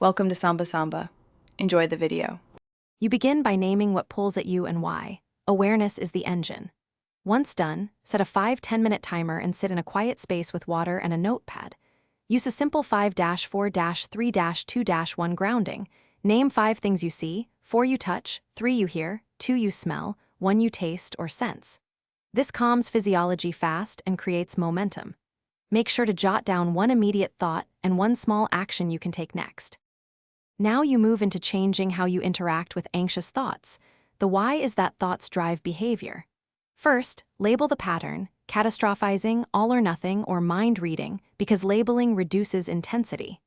Welcome to Samba Samba. Enjoy the video. You begin by naming what pulls at you and why. Awareness is the engine. Once done, set a 5-10-minute timer and sit in a quiet space with water and a notepad. Use a simple 5-4-3-2-1 grounding. Name 5 things you see, 4 you touch, 3 you hear, 2 you smell, 1 you taste or sense. This calms physiology fast and creates momentum. Make sure to jot down 1 immediate thought and 1 small action you can take next. Now you move into changing how you interact with anxious thoughts. The why is that thoughts drive behavior. First, label the pattern, catastrophizing, all or nothing, or mind reading, because labeling reduces intensity.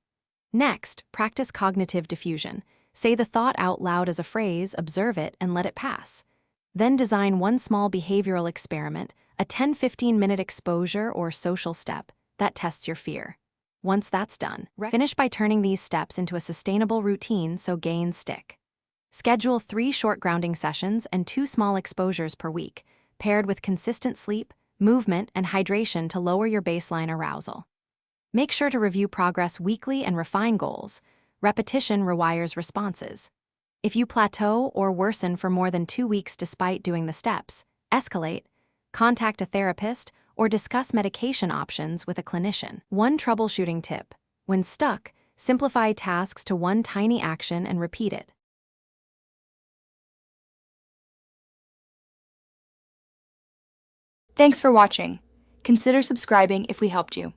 Next, practice cognitive diffusion. Say the thought out loud as a phrase, observe it, and let it pass. Then design 1 small behavioral experiment, a 10-15-minute exposure or social step, that tests your fear. Once that's done, finish by turning these steps into a sustainable routine so gains stick. Schedule 3 short grounding sessions and 2 small exposures per week, paired with consistent sleep, movement, and hydration to lower your baseline arousal. Make sure to review progress weekly and refine goals. Repetition rewires responses. If you plateau or worsen for more than 2 weeks despite doing the steps, escalate, contact a therapist, or discuss medication options with a clinician. 1 troubleshooting tip: when stuck, simplify tasks to 1 tiny action and repeat it. Thanks for watching. Consider subscribing if we helped you.